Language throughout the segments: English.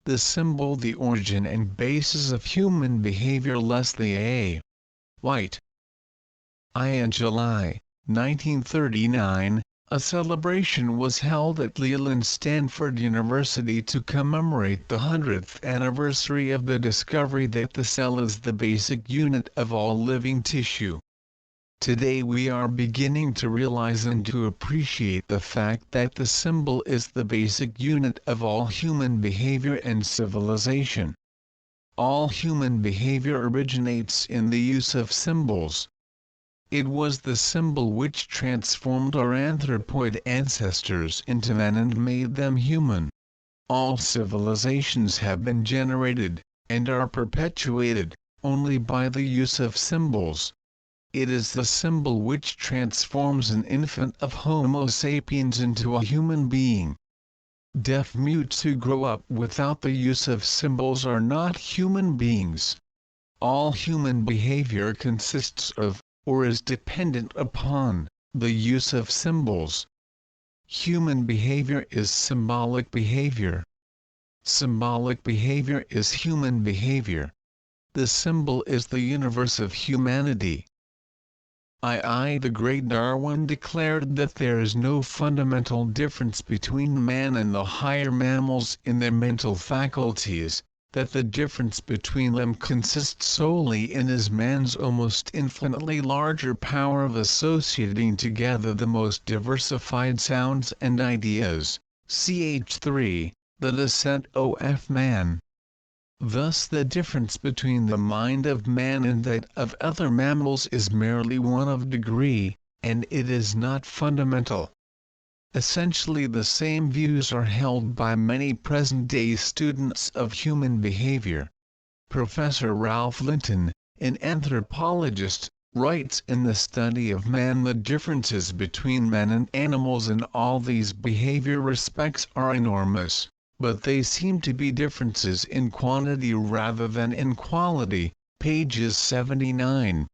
The symbol the origin and basis of human behavior. Leslie A. White. In July 1939, a celebration was held at Leland Stanford University to commemorate the 100th anniversary of the discovery that the cell is the basic unit of all living tissue. Today we are beginning to realize and to appreciate the fact that the symbol is the basic unit of all human behavior and civilization. All human behavior originates in the use of symbols. It was the symbol which transformed our anthropoid ancestors into men and made them human. All civilizations have been generated, and are perpetuated, only by the use of symbols. It is the symbol which transforms an infant of Homo sapiens into a human being. Deaf mutes who grow up without the use of symbols are not human beings. All human behavior consists of, or is dependent upon, the use of symbols. Human behavior is symbolic behavior. Symbolic behavior is human behavior. The symbol is the universe of humanity. The great Darwin declared that there is no fundamental difference between man and the higher mammals in their mental faculties, that the difference between them consists solely in man's almost infinitely larger power of associating together the most diversified sounds and ideas. Ch. 3, The Descent of Man. Thus the difference between the mind of man and that of other mammals is merely one of degree, and it is not fundamental. Essentially the same views are held by many present-day students of human behavior. Professor Ralph Linton, an anthropologist, writes in The Study of Man the differences between men and animals in all these behavior respects are enormous, but they seem to be differences in quantity rather than in quality, pages 79.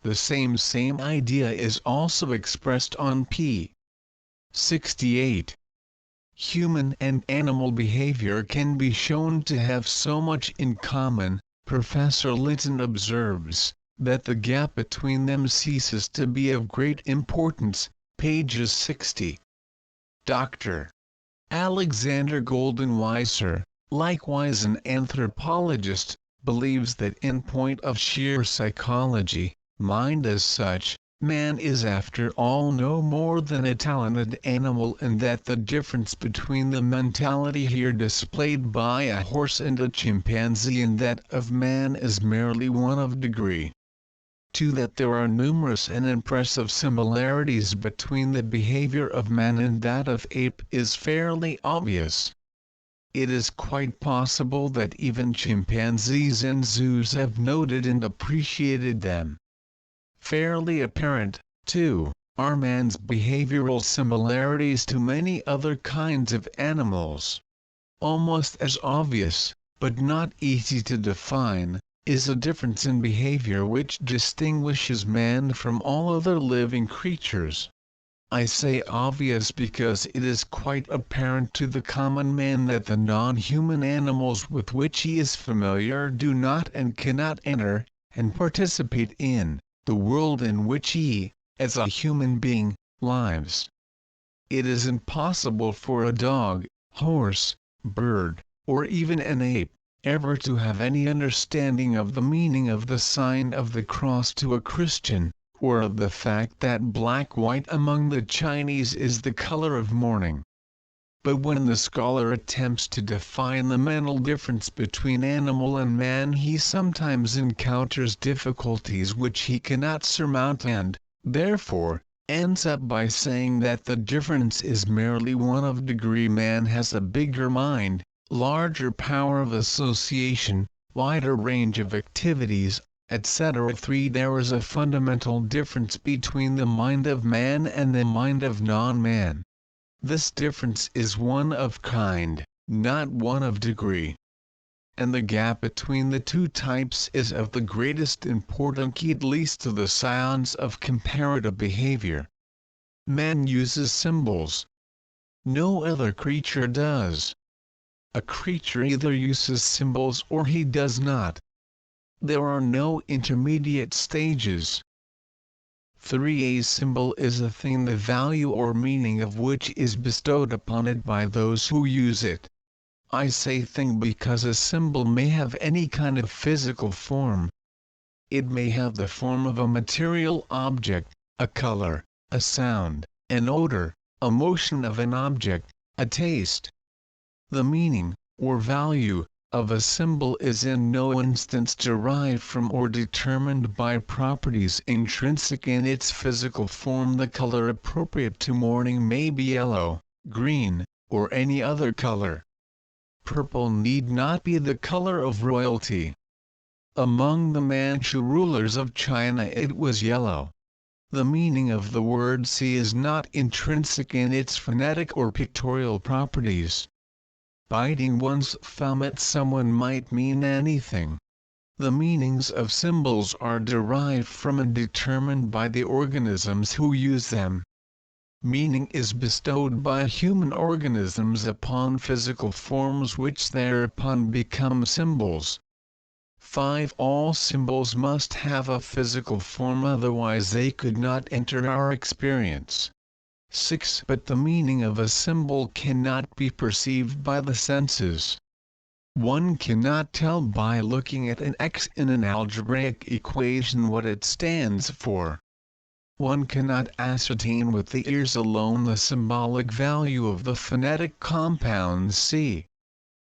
The same idea is also expressed on p. 68. Human and animal behavior can be shown to have so much in common, Professor Linton observes, that the gap between them ceases to be of great importance, pages 60. Dr. Alexander Goldenweiser, likewise an anthropologist, believes that in point of sheer psychology, mind as such, man is after all no more than a talented animal, and that the difference between the mentality here displayed by a horse and a chimpanzee and that of man is merely one of degree. 2. That there are numerous and impressive similarities between the behavior of man and that of ape is fairly obvious. It is quite possible that even chimpanzees and zoos have noted and appreciated them. Fairly apparent, too, are man's behavioral similarities to many other kinds of animals. Almost as obvious, but not easy to define, is a difference in behavior which distinguishes man from all other living creatures. I say obvious because it is quite apparent to the common man that the non-human animals with which he is familiar do not and cannot enter, and participate in, the world in which he, as a human being, lives. It is impossible for a dog, horse, bird, or even an ape, ever to have any understanding of the meaning of the sign of the cross to a Christian, or of the fact that black-white among the Chinese is the color of mourning. But when the scholar attempts to define the mental difference between animal and man, he sometimes encounters difficulties which he cannot surmount and, therefore, ends up by saying that the difference is merely one of degree. Man has a bigger mind, larger power of association, wider range of activities, etc. 3. There is a fundamental difference between the mind of man and the mind of non-man. This difference is one of kind, not one of degree. And the gap between the two types is of the greatest importance, at least to the science of comparative behavior. Man uses symbols. No other creature does. A creature either uses symbols or he does not. There are no intermediate stages. 3. A symbol is a thing the value or meaning of which is bestowed upon it by those who use it. I say thing because a symbol may have any kind of physical form. It may have the form of a material object, a color, a sound, an odor, a motion of an object, a taste. The meaning, or value, of a symbol is in no instance derived from or determined by properties intrinsic in its physical form. The color appropriate to mourning may be yellow, green, or any other color. Purple need not be the color of royalty. Among the Manchu rulers of China it was yellow. The meaning of the word "see" is not intrinsic in its phonetic or pictorial properties. Biting one's thumb at someone might mean anything. The meanings of symbols are derived from and determined by the organisms who use them. Meaning is bestowed by human organisms upon physical forms which thereupon become symbols. 5. All symbols must have a physical form, otherwise they could not enter our experience. 6. But the meaning of a symbol cannot be perceived by the senses. One cannot tell by looking at an X in an algebraic equation what it stands for. One cannot ascertain with the ears alone the symbolic value of the phonetic compound C.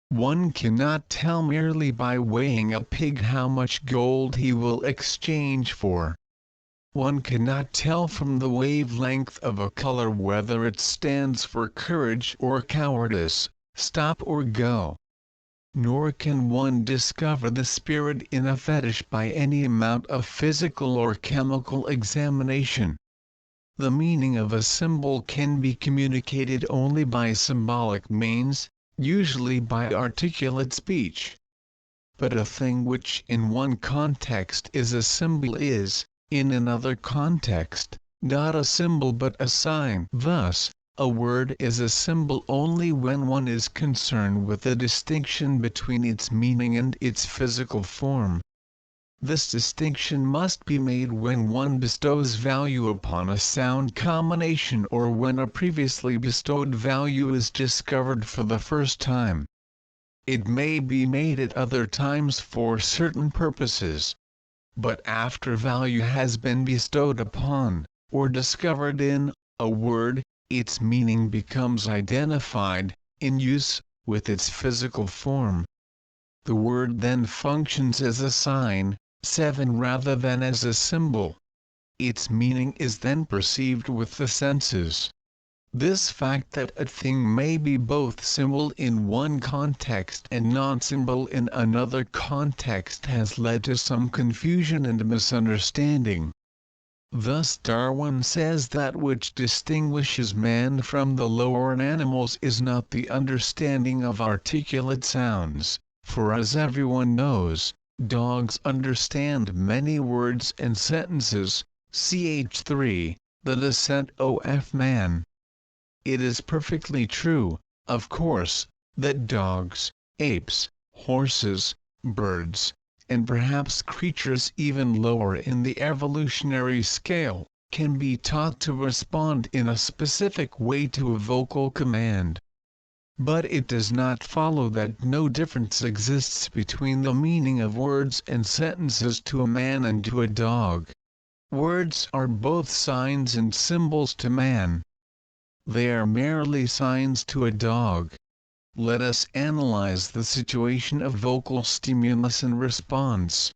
One cannot tell merely by weighing a pig how much gold he will exchange for. One cannot tell from the wavelength of a color whether it stands for courage or cowardice, stop or go. Nor can one discover the spirit in a fetish by any amount of physical or chemical examination. The meaning of a symbol can be communicated only by symbolic means, usually by articulate speech. But a thing which in one context is a symbol is, in another context, not a symbol but a sign. Thus, a word is a symbol only when one is concerned with the distinction between its meaning and its physical form. This distinction must be made when one bestows value upon a sound combination or when a previously bestowed value is discovered for the first time. It may be made at other times for certain purposes. But after value has been bestowed upon, or discovered in, a word, its meaning becomes identified, in use, with its physical form. The word then functions as a sign, 7 rather than as a symbol. Its meaning is then perceived with the senses. This fact that a thing may be both symbol in one context and non-symbol in another context has led to some confusion and misunderstanding. Thus Darwin says that which distinguishes man from the lower animals is not the understanding of articulate sounds, for as everyone knows, dogs understand many words and sentences, ch 3, the descent of man. It is perfectly true, of course, that dogs, apes, horses, birds, and perhaps creatures even lower in the evolutionary scale, can be taught to respond in a specific way to a vocal command. But it does not follow that no difference exists between the meaning of words and sentences to a man and to a dog. Words are both signs and symbols to man. They are merely signs to a dog. Let us analyze the situation of vocal stimulus and response.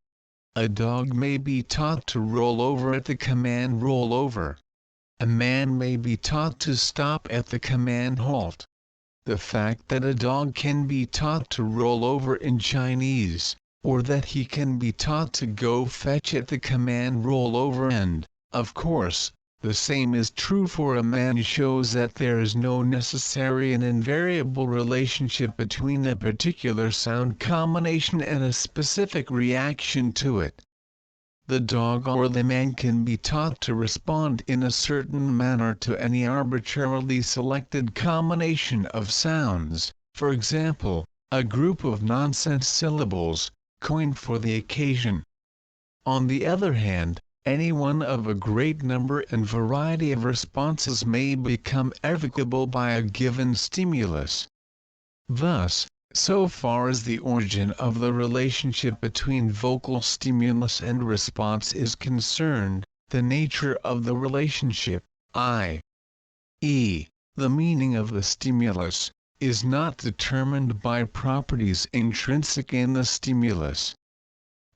A dog may be taught to roll over at the command roll over. A man may be taught to stop at the command halt. The fact that a dog can be taught to roll over in Chinese, or that he can be taught to go fetch at the command roll over and, of course, the same is true for a man shows that there is no necessary and invariable relationship between a particular sound combination and a specific reaction to it. The dog or the man can be taught to respond in a certain manner to any arbitrarily selected combination of sounds, for example, a group of nonsense syllables, coined for the occasion. On the other hand, any one of a great number and variety of responses may become evocable by a given stimulus. Thus, so far as the origin of the relationship between vocal stimulus and response is concerned, the nature of the relationship, i.e., the meaning of the stimulus, is not determined by properties intrinsic in the stimulus.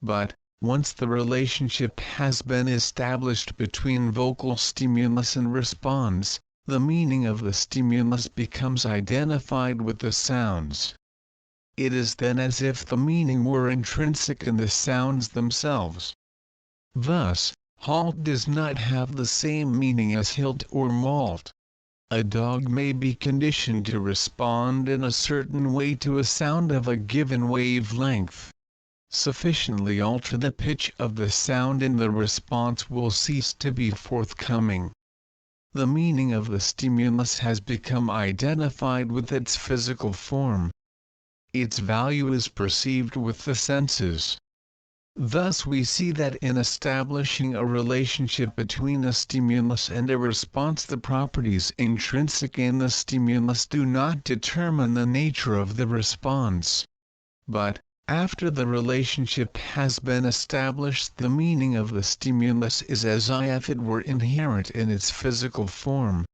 But, once the relationship has been established between vocal stimulus and response, the meaning of the stimulus becomes identified with the sounds. It is then as if the meaning were intrinsic in the sounds themselves. Thus, halt does not have the same meaning as hilt or malt. A dog may be conditioned to respond in a certain way to a sound of a given wavelength. Sufficiently alter the pitch of the sound and the response will cease to be forthcoming. The meaning of the stimulus has become identified with its physical form. Its value is perceived with the senses. Thus we see that in establishing a relationship between a stimulus and a response, the properties intrinsic in the stimulus do not determine the nature of the response. But, after the relationship has been established, the meaning of the stimulus is as if it were inherent in its physical form.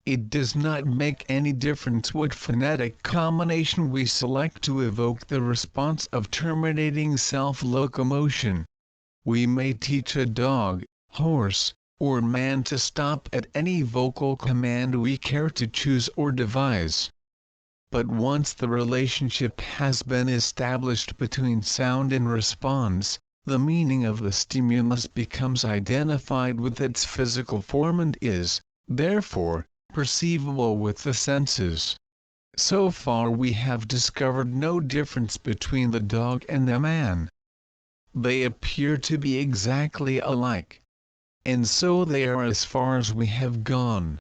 It does not make any difference what phonetic combination we select to evoke the response of terminating self-locomotion. We may teach a dog, horse, or man to stop at any vocal command we care to choose or devise. But once the relationship has been established between sound and response, the meaning of the stimulus becomes identified with its physical form and is, therefore, perceivable with the senses. So far we have discovered no difference between the dog and the man. They appear to be exactly alike. And so they are as far as we have gone.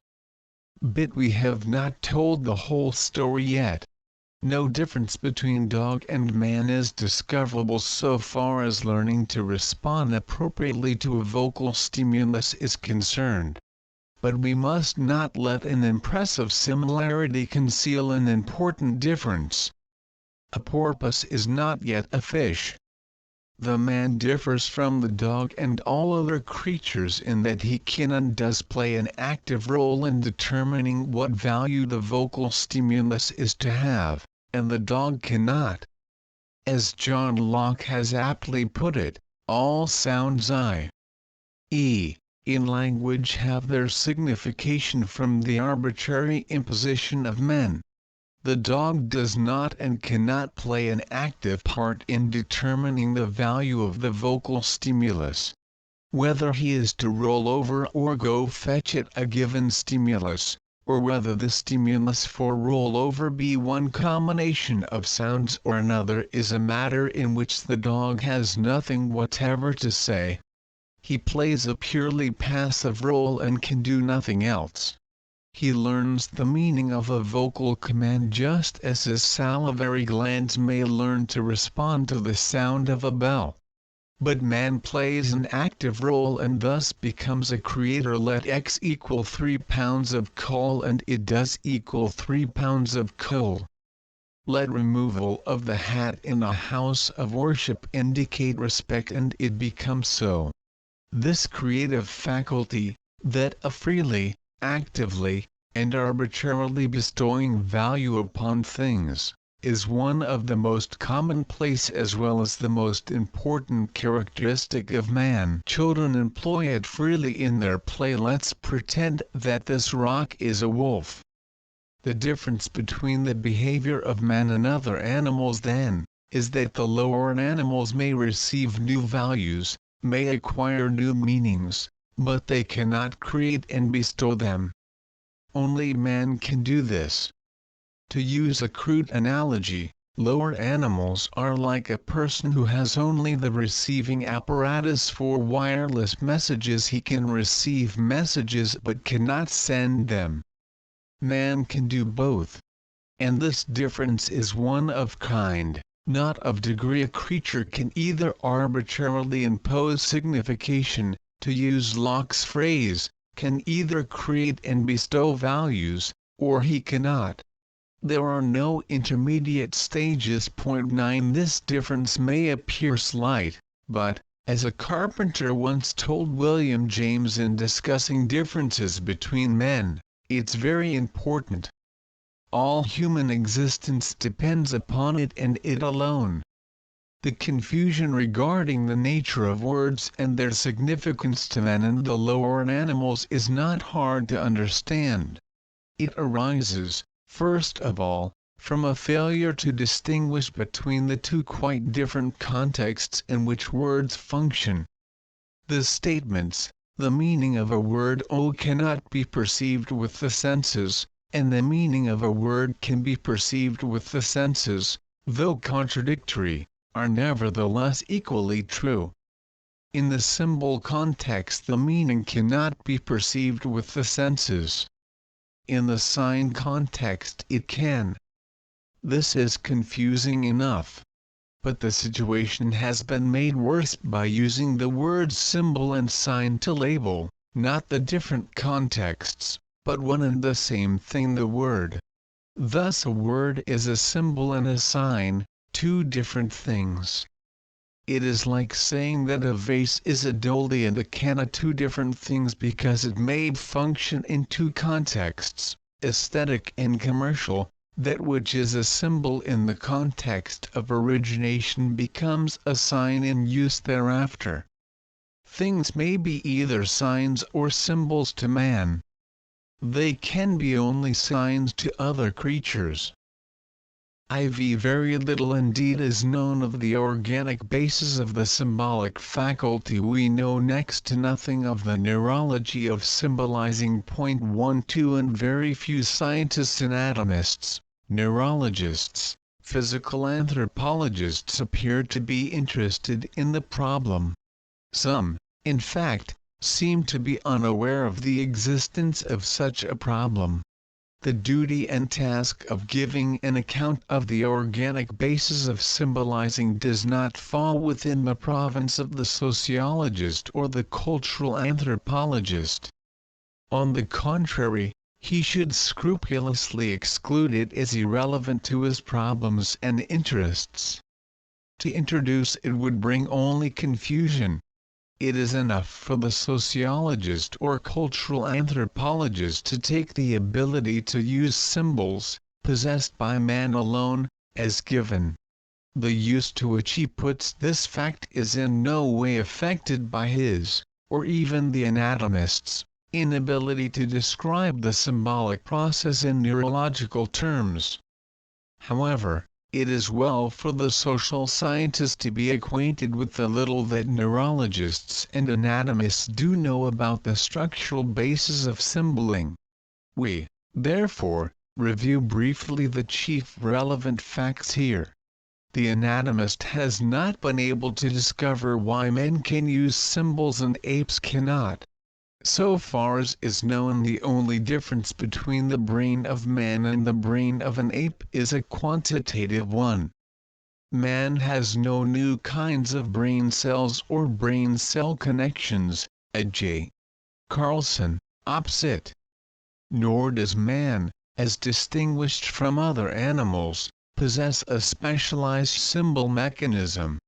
But we have not told the whole story yet. No difference between dog and man is discoverable so far as learning to respond appropriately to a vocal stimulus is concerned. But we must not let an impressive similarity conceal an important difference. A porpoise is not yet a fish. The man differs from the dog and all other creatures in that he can and does play an active role in determining what value the vocal stimulus is to have, and the dog cannot. As John Locke has aptly put it, all sounds i.e., in language have their signification from the arbitrary imposition of men. The dog does not and cannot play an active part in determining the value of the vocal stimulus. Whether he is to roll over or go fetch at a given stimulus, or whether the stimulus for rollover be one combination of sounds or another, is a matter in which the dog has nothing whatever to say. He plays a purely passive role and can do nothing else. He learns the meaning of a vocal command just as his salivary glands may learn to respond to the sound of a bell. But man plays an active role and thus becomes a creator. Let X equal 3 pounds of coal and it does equal 3 pounds of coal. Let removal of the hat in a house of worship indicate respect and it becomes so. This creative faculty, that of freely, actively, and arbitrarily bestowing value upon things, is one of the most commonplace as well as the most important characteristic of man. Children employ it freely in their play. Let's pretend that this rock is a wolf. The difference between the behavior of man and other animals then, is that the lower animals may receive new values, may acquire new meanings, but they cannot create and bestow them. Only man can do this. To use a crude analogy, lower animals are like a person who has only the receiving apparatus for wireless messages. He can receive messages but cannot send them. Man can do both. and this difference is one of kind, not of degree. A creature can either arbitrarily impose signification, to use Locke's phrase, can either create and bestow values, or he cannot. There are no intermediate stages. 9 This difference may appear slight, but, as a carpenter once told William James in discussing differences between men, it's very important. All human existence depends upon it and it alone. The confusion regarding the nature of words and their significance to man and the lower animals is not hard to understand. It arises, first of all, from a failure to distinguish between the two quite different contexts in which words function. The statements, "The meaning of a word O cannot be perceived with the senses," and "The meaning of a word can be perceived with the senses," though contradictory, are nevertheless equally true. In the symbol context the meaning cannot be perceived with the senses. In the sign context it can. This is confusing enough. But the situation has been made worse by using the words symbol and sign to label, not the different contexts, but one and the same thing, the word. Thus a word is a symbol and a sign, two different things. It is like saying that a vase is a dolly and a can are two different things because it may function in two contexts, aesthetic and commercial. That which is a symbol in the context of origination becomes a sign in use thereafter. Things may be either signs or symbols to man. They can be only signs to other creatures. Very little indeed is known of the organic basis of the symbolic faculty. We know next to nothing of the neurology of symbolizing. 12 And very few scientists, anatomists, neurologists, physical anthropologists appear to be interested in the problem. Some, in fact, seem to be unaware of the existence of such a problem. The duty and task of giving an account of the organic basis of symbolizing does not fall within the province of the sociologist or the cultural anthropologist. On the contrary, he should scrupulously exclude it as irrelevant to his problems and interests. To introduce it would bring only confusion. It is enough for the sociologist or cultural anthropologist to take the ability to use symbols, possessed by man alone, as given. The use to which he puts this fact is in no way affected by his, or even the anatomist's, inability to describe the symbolic process in neurological terms. However, it is well for the social scientist to be acquainted with the little that neurologists and anatomists do know about the structural basis of symboling. We, therefore, review briefly the chief relevant facts here. The anatomist has not been able to discover why men can use symbols and apes cannot. So far as is known, the only difference between the brain of man and the brain of an ape is a quantitative one. Man has no new kinds of brain cells or brain cell connections, A.J. Carlson, opposite. Nor does man, as distinguished from other animals, possess a specialized symbol mechanism.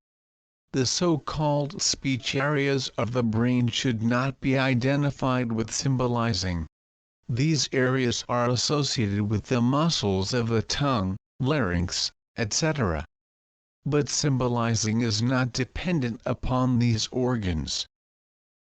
The so-called speech areas of the brain should not be identified with symbolizing. These areas are associated with the muscles of the tongue, larynx, etc. But symbolizing is not dependent upon these organs.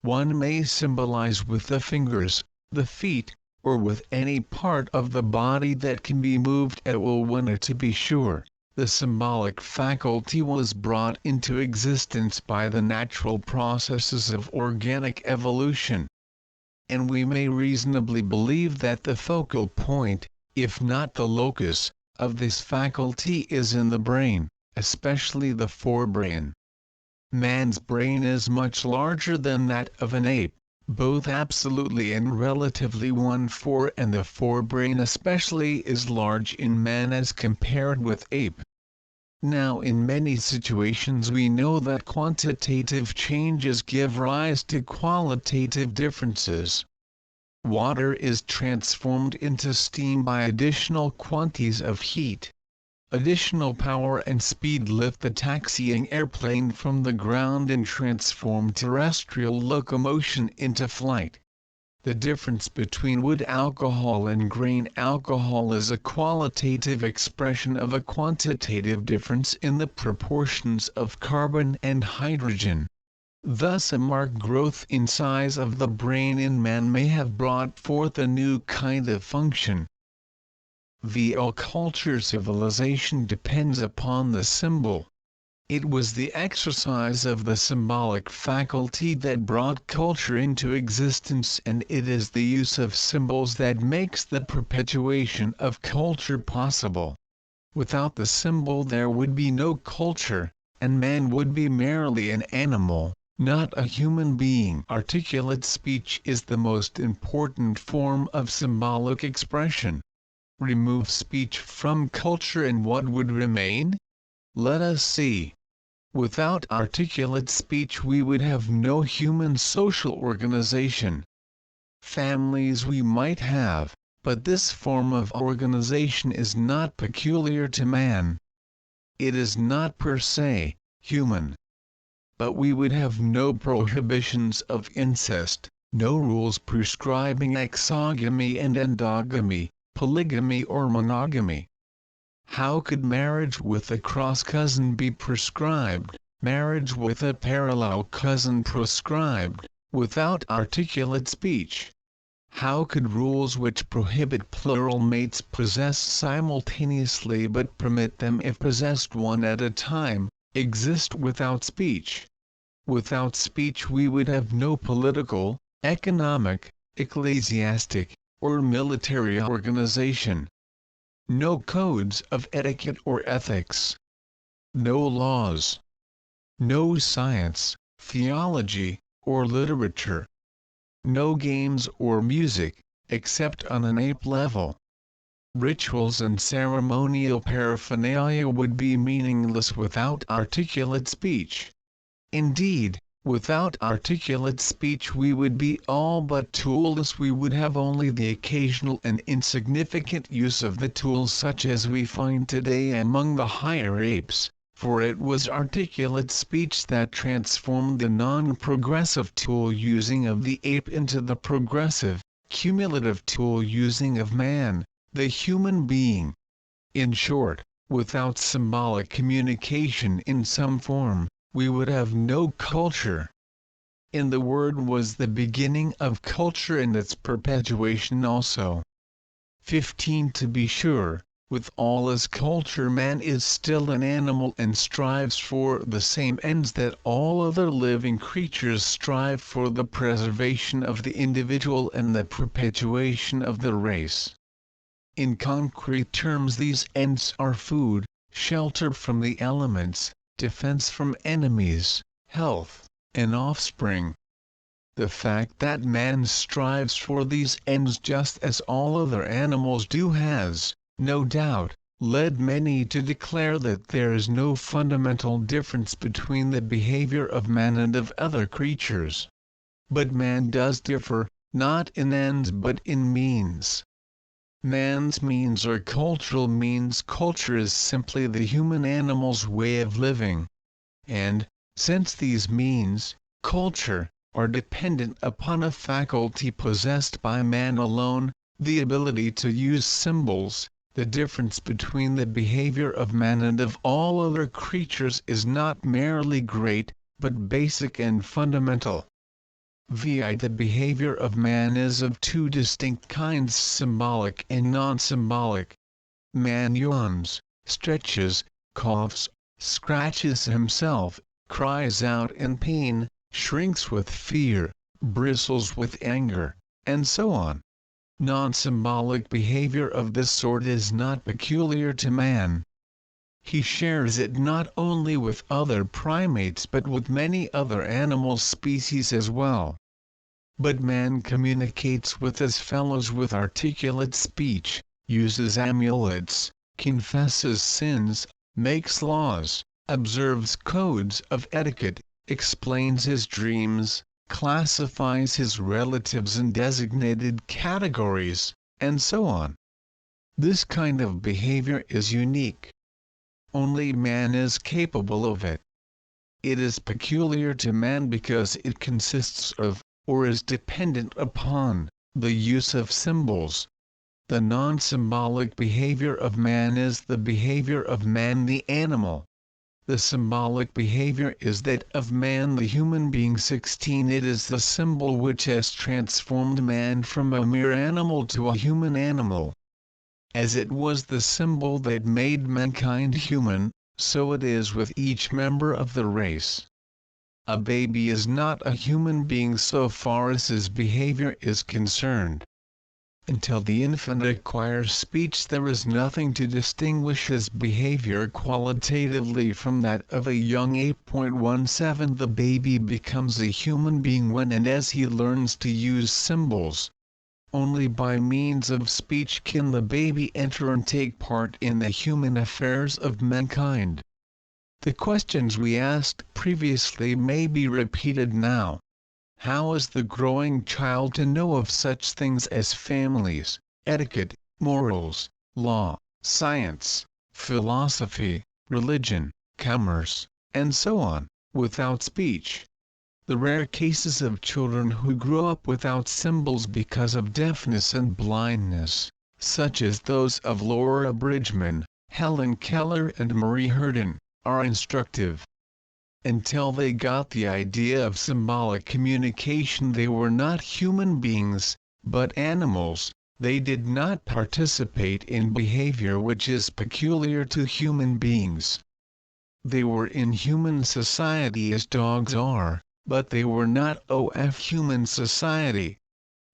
One may symbolize with the fingers, the feet, or with any part of the body that can be moved at will when, to be sure, the symbolic faculty was brought into existence by the natural processes of organic evolution. And we may reasonably believe that the focal point, if not the locus, of this faculty is in the brain, especially the forebrain. Man's brain is much larger than that of an ape, both absolutely and relatively 1/4, and the forebrain especially is large in man as compared with ape. Now in many situations we know that quantitative changes give rise to qualitative differences. Water is transformed into steam by additional quantities of heat. Additional power and speed lift the taxiing airplane from the ground and transform terrestrial locomotion into flight. The difference between wood alcohol and grain alcohol is a qualitative expression of a quantitative difference in the proportions of carbon and hydrogen. Thus a marked growth in size of the brain in man may have brought forth a new kind of function. All culture civilization depends upon the symbol. It was the exercise of the symbolic faculty that brought culture into existence, and it is the use of symbols that makes the perpetuation of culture possible. Without the symbol there would be no culture, and man would be merely an animal, not a human being. Articulate speech is the most important form of symbolic expression. Remove speech from culture and what would remain? Let us see. Without articulate speech we would have no human social organization. Families we might have, but this form of organization is not peculiar to man. It is not per se human. But we would have no prohibitions of incest, no rules prescribing exogamy and endogamy, polygamy or monogamy. How could marriage with a cross cousin be prescribed, marriage with a parallel cousin prescribed, without articulate speech? How could rules which prohibit plural mates possess simultaneously but permit them if possessed one at a time, exist without speech? Without speech we would have no political, economic, ecclesiastic, or military organization. No codes of etiquette or ethics. No laws. No science, theology, or literature. No games or music, except on an ape level. Rituals and ceremonial paraphernalia would be meaningless without articulate speech. Indeed, without articulate speech we would be all but toolless. We would have only the occasional and insignificant use of the tools such as we find today among the higher apes, for it was articulate speech that transformed the non-progressive tool-using of the ape into the progressive, cumulative tool-using of man, the human being. In short, without symbolic communication in some form, we would have no culture. In the word was the beginning of culture and its perpetuation also. 15 To be sure, with all his culture man is still an animal and strives for the same ends that all other living creatures strive for: the preservation of the individual and the perpetuation of the race. In concrete terms these ends are food, shelter from the elements, defense from enemies, health, and offspring. The fact that man strives for these ends just as all other animals do has, no doubt, led many to declare that there is no fundamental difference between the behavior of man and of other creatures. But man does differ, not in ends but in means. Man's means are cultural means. Culture is simply the human animal's way of living. And, since these means, culture, are dependent upon a faculty possessed by man alone, the ability to use symbols, the difference between the behavior of man and of all other creatures is not merely great, but basic and fundamental. The behavior of man is of two distinct kinds: symbolic and non-symbolic. Man yawns, stretches, coughs, scratches himself, cries out in pain, shrinks with fear, bristles with anger, and so on. Non-symbolic behavior of this sort is not peculiar to man. He shares it not only with other primates but with many other animal species as well. But man communicates with his fellows with articulate speech, uses amulets, confesses sins, makes laws, observes codes of etiquette, explains his dreams, classifies his relatives in designated categories, and so on. This kind of behavior is unique. Only man is capable of it. It is peculiar to man because it consists of, or is dependent upon, the use of symbols. The non-symbolic behavior of man is the behavior of man the animal. The symbolic behavior is that of man the human being. 16. It is the symbol which has transformed man from a mere animal to a human animal. As it was the symbol that made mankind human, so it is with each member of the race. A baby is not a human being so far as his behavior is concerned. Until the infant acquires speech, there is nothing to distinguish his behavior qualitatively from that of a young ape. 17. The baby becomes a human being when and as he learns to use symbols. Only by means of speech can the baby enter and take part in the human affairs of mankind. The questions we asked previously may be repeated now. How is the growing child to know of such things as families, etiquette, morals, law, science, philosophy, religion, commerce, and so on, without speech? The rare cases of children who grow up without symbols because of deafness and blindness, such as those of Laura Bridgman, Helen Keller and Marie Herden, are instructive. Until they got the idea of symbolic communication, they were not human beings, but animals. They did not participate in behavior which is peculiar to human beings. They were in human society as dogs are, but they were not of human society.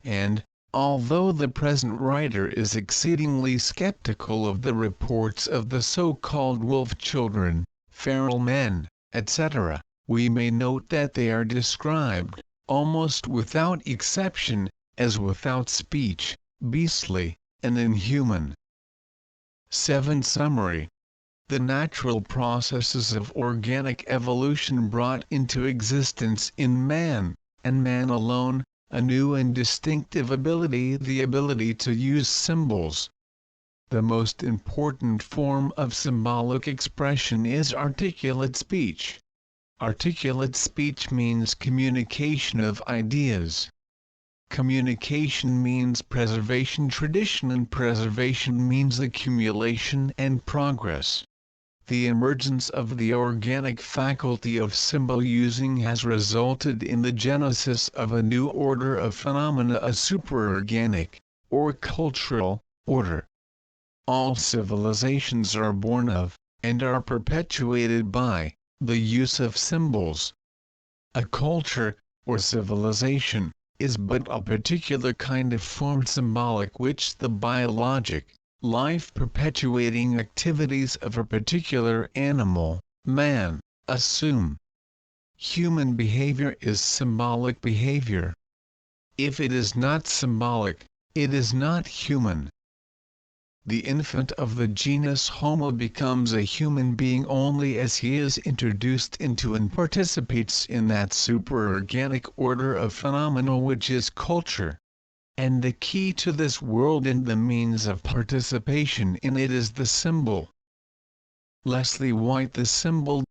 And, although the present writer is exceedingly skeptical of the reports of the so-called wolf children, feral men, etc., we may note that they are described, almost without exception, as without speech, beastly, and inhuman. 7. Summary. The natural processes of organic evolution brought into existence in man, and man alone, a new and distinctive ability, the ability to use symbols. The most important form of symbolic expression is articulate speech. Articulate speech means communication of ideas. Communication means preservation, tradition, and preservation means accumulation and progress. The emergence of the organic faculty of symbol using has resulted in the genesis of a new order of phenomena, a superorganic, or cultural, order. All civilizations are born of, and are perpetuated by, the use of symbols. A culture, or civilization, is but a particular kind of form symbolic which the biologic, life-perpetuating activities of a particular animal, man, assume. Human behavior is symbolic behavior. If it is not symbolic, it is not human. The infant of the genus Homo becomes a human being only as he is introduced into and participates in that superorganic order of phenomena which is culture. And the key to this world and the means of participation in it is the symbol. Leslie White. The symbol